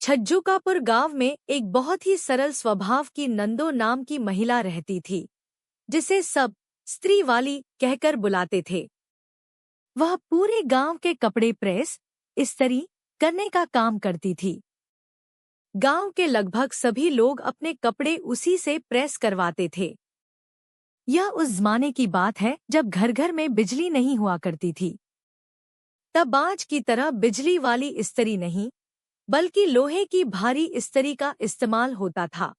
छज्जूकापुर गांव में एक बहुत ही सरल स्वभाव की नंदो नाम की महिला रहती थी, जिसे सब स्त्री वाली कहकर बुलाते थे। वह पूरे गांव के कपड़े प्रेस, इस्त्री करने का काम करती थी। गांव के लगभग सभी लोग अपने कपड़े उसी से प्रेस करवाते थे। यह उस जमाने की बात है जब घर घर में बिजली नहीं हुआ करती थी। तब आज की तरह बिजली वाली इस्त्री नहीं, बल्कि लोहे की भारी इस्त्री का इस्तेमाल होता था।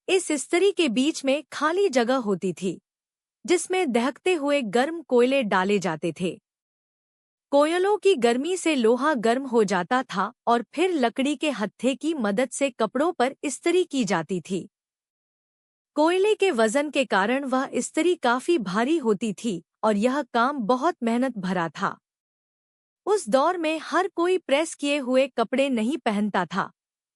इस इस्त्री के बीच में खाली जगह होती थी, जिसमें दहकते हुए गर्म कोयले डाले जाते थे। कोयलों की गर्मी से लोहा गर्म हो जाता था और फिर लकड़ी के हत्थे की मदद से कपड़ों पर इस्त्री की जाती थी। कोयले के वजन के कारण वह इस्त्री काफी भारी होती थी और यह काम बहुत मेहनत भरा था। उस दौर में हर कोई प्रेस किए हुए कपड़े नहीं पहनता था।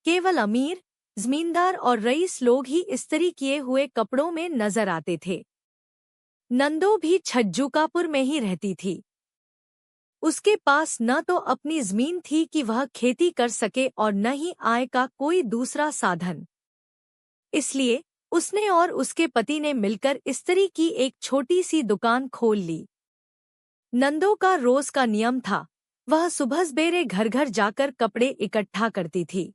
केवल अमीर, जमींदार और रईस लोग ही इस्त्री किए हुए कपड़ों में नजर आते थे। नंदो भी छज्जूकापुर में ही रहती थी। उसके पास न तो अपनी जमीन थी कि वह खेती कर सके और न ही आय का कोई दूसरा साधन। इसलिए उसने और उसके पति ने मिलकर इस्त्री की एक छोटी सी दुकान खोल ली। नंदो का रोज का नियम था, वह सुबह सवेरे घर घर जाकर कपड़े इकट्ठा करती थी।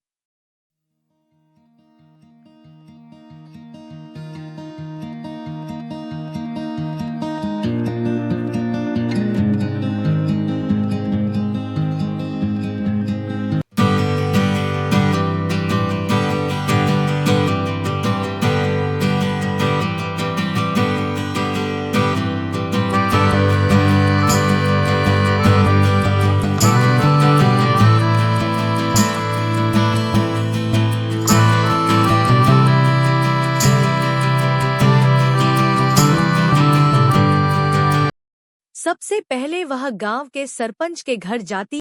सबसे पहले वह गांव के सरपंच के घर जाती।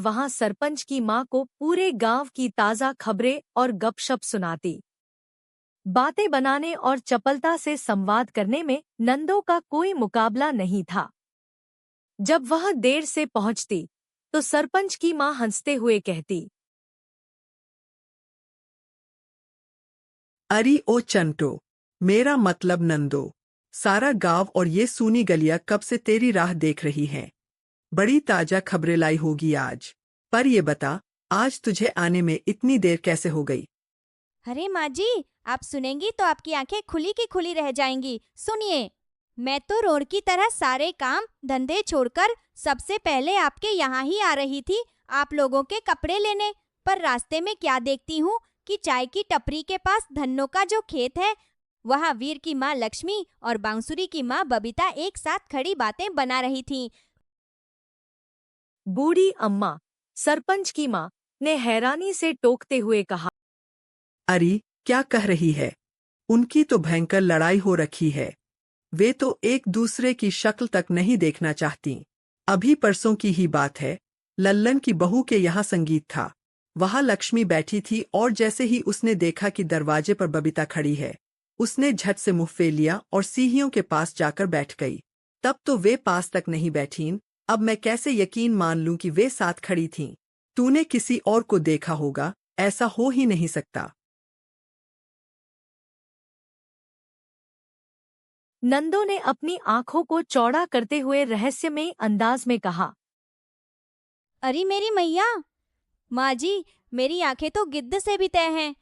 वहां सरपंच की मां को पूरे गांव की ताजा खबरें और गपशप सुनाती। बातें बनाने और चपलता से संवाद करने में नंदो का कोई मुकाबला नहीं था। जब वह देर से पहुंचती, तो सरपंच की मां हंसते हुए कहती, अरे ओ चंटो, मेरा मतलब नंदो, सारा गांव और ये सूनी गलियां कब से तेरी राह देख रही हैं। बड़ी ताजा खबरें लाई होगी आज। पर ये बता, आज तुझे आने में इतनी देर कैसे हो गई? अरे माँ जी, आप सुनेंगी तो आपकी आंखें खुली की खुली रह जाएंगी। सुनिए, मैं तो रोड की तरह सारे काम धंधे छोड़कर सबसे पहले आपके यहाँ ही आ रही थी, आप लोगों के कपड़े लेने। पर रास्ते में क्या देखती हूँ कि चाय की टपरी के पास धन्नो का जो खेत है, वहाँ वीर की माँ लक्ष्मी और बांसुरी की माँ बबीता एक साथ खड़ी बातें बना रही थीं। बूढ़ी अम्मा, सरपंच की मां, ने हैरानी से टोकते हुए कहा, अरे क्या कह रही है? उनकी तो भयंकर लड़ाई हो रखी है। वे तो एक दूसरे की शक्ल तक नहीं देखना चाहती। अभी परसों की ही बात है, लल्लन की बहू के यहाँ संगीत था। वहाँ लक्ष्मी बैठी थी और जैसे ही उसने देखा कि दरवाजे पर बबीता खड़ी है, उसने झट से मुंह फेर लिया और सीढ़ियों के पास जाकर बैठ गई। तब तो वे पास तक नहीं बैठीं। अब मैं कैसे यकीन मान लूं कि वे साथ खड़ी थीं? तूने किसी और को देखा होगा, ऐसा हो ही नहीं सकता। नंदो ने अपनी आंखों को चौड़ा करते हुए रहस्यमय अंदाज में कहा, अरे मेरी मैया, माँ जी, मेरी आंखें तो गिद्ध से भी तय हैं।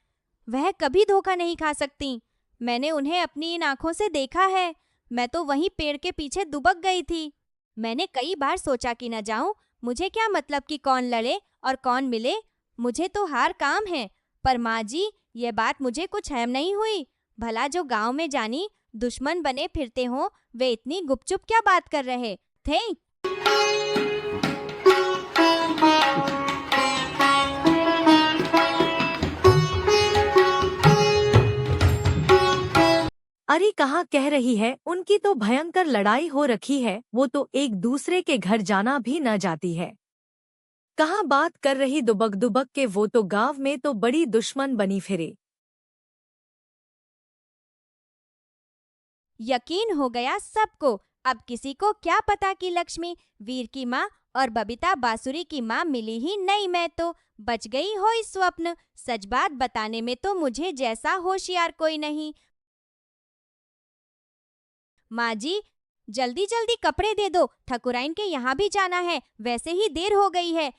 वह कभी धोखा नहीं खा सकती। मैंने उन्हें अपनी इन आंखों से देखा है। मैं तो वहीं पेड़ के पीछे दुबक गई थी। मैंने कई बार सोचा कि न जाऊं, मुझे क्या मतलब कि कौन लड़े और कौन मिले, मुझे तो हार काम है। पर माँ जी, ये बात मुझे कुछ हैम नहीं हुई। भला जो गांव में जानी दुश्मन बने फिरते हों, वे इतनी गुपचुप क्या बात कर रहे थे? अरे कहाँ कह रही है, उनकी तो भयंकर लड़ाई हो रखी है, वो तो एक दूसरे के घर जाना भी न जाती है। कहाँ बात कर रही दुबक दुबक के, वो तो गांव में तो बड़ी दुश्मन बनी फिरे। यकीन हो गया सबको। अब किसी को क्या पता कि लक्ष्मी वीर की माँ और बबीता बांसुरी की माँ मिली ही नहीं। मैं तो बच गई हो इस स्वप्न। सच बात बताने में तो मुझे जैसा होशियार कोई नहीं। माँ जी, जल्दी जल्दी कपड़े दे दो, ठकुराइन के यहाँ भी जाना है, वैसे ही देर हो गई है।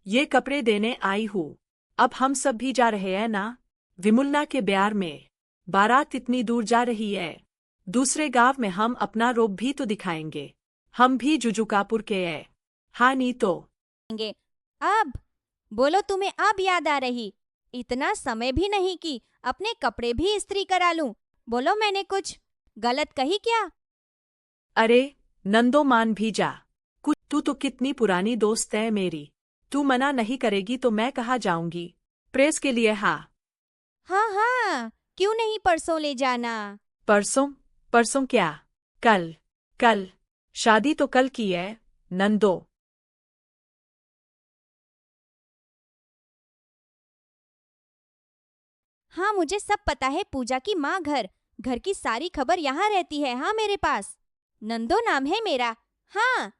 ये कपड़े देने आई हूँ। अब हम सब भी जा रहे हैं ना, विमुलना के ब्याह में। बारात इतनी दूर जा रही है, दूसरे गांव में हम अपना रूप भी तो दिखाएंगे। हम भी जुजुकापुर के हैं। हाँ नहीं तो। अब बोलो, तुम्हें अब याद आ रही? इतना समय भी नहीं कि अपने कपड़े भी इस्त्री करा लूं। बोलो, मैंने कुछ गलत कही क्या? अरे नंदो, मान भी जा कुछ। तू तो कितनी पुरानी दोस्त है मेरी। तू मना नहीं करेगी तो मैं कहाँ जाऊंगी प्रेस के लिए। हाँ हाँ हाँ, क्यों नहीं, परसों ले जाना। परसों? परसों क्या? कल। कल शादी तो कल की है नंदो। हाँ, मुझे सब पता है। पूजा की माँ घर घर की सारी खबर यहाँ रहती है। हाँ, मेरे पास नंदो नाम है मेरा। हाँ,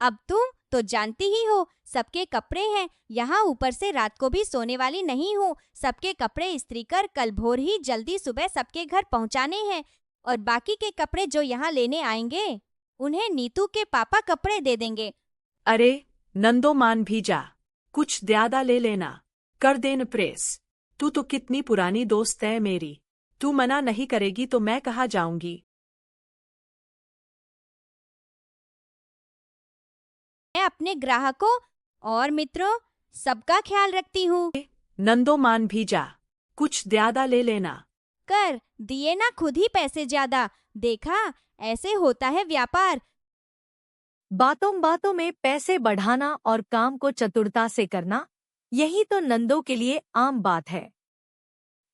अब तुम तो जानती ही हो, सबके कपड़े हैं यहाँ। ऊपर से रात को भी सोने वाली नहीं हूँ। सबके कपड़े इस्त्री कर कल भोर ही जल्दी सुबह सबके घर पहुँचाने हैं। और बाकी के कपड़े जो यहाँ लेने आएंगे उन्हें नीतू के पापा कपड़े दे देंगे। अरे नंदो, मान भी जा कुछ ज्यादा ले लेना, कर देन प्रेस। तू तो कितनी पुरानी दोस्त है मेरी। तू मना नहीं करेगी तो मैं कहाँ जाऊंगी। मैं अपने ग्राहकों और मित्रों सबका ख्याल रखती हूँ। नंदो, मान भी जा कुछ ज्यादा ले लेना। कर दिए ना खुद ही पैसे ज्यादा। देखा, ऐसे होता है व्यापार। बातों बातों में पैसे बढ़ाना और काम को चतुरता से करना, यही तो नंदो के लिए आम बात है।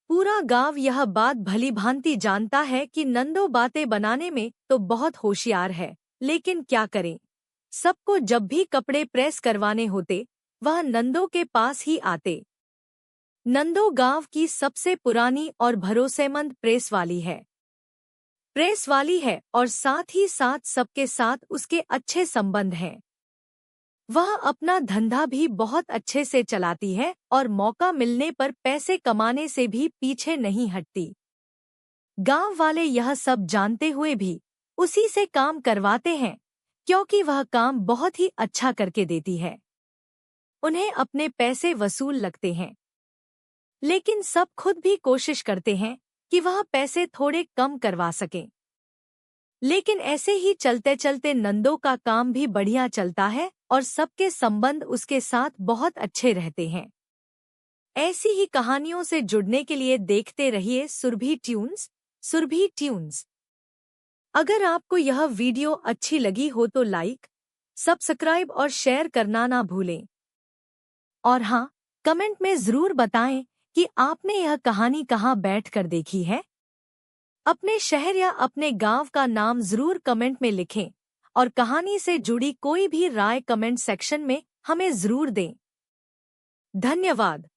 पूरा गांव यह बात भली भांति जानता है कि नंदो बातें बनाने में तो बहुत होशियार है, लेकिन क्या करें, सबको जब भी कपड़े प्रेस करवाने होते वह नंदो के पास ही आते। नंदो गांव की सबसे पुरानी और भरोसेमंद प्रेस वाली है और साथ ही साथ सबके साथ उसके अच्छे संबंध हैं। वह अपना धंधा भी बहुत अच्छे से चलाती है और मौका मिलने पर पैसे कमाने से भी पीछे नहीं हटती। गांव वाले यह सब जानते हुए भी उसी से काम करवाते हैं, क्योंकि वह काम बहुत ही अच्छा करके देती है। उन्हें अपने पैसे वसूल लगते हैं, लेकिन सब खुद भी कोशिश करते हैं कि वह पैसे थोड़े कम करवा सकें। लेकिन ऐसे ही चलते चलते नंदो का काम भी बढ़िया चलता है और सबके संबंध उसके साथ बहुत अच्छे रहते हैं। ऐसी ही कहानियों से जुड़ने के लिए देखते रहिए सुरभि ट्यून्स। अगर आपको यह वीडियो अच्छी लगी हो तो लाइक, सब्सक्राइब और शेयर करना ना भूलें। और हाँ, कमेंट में जरूर बताएं कि आपने यह कहानी कहाँ बैठकर देखी है। अपने शहर या अपने गांव का नाम जरूर कमेंट में लिखें और कहानी से जुड़ी कोई भी राय कमेंट सेक्शन में हमें जरूर दें। धन्यवाद।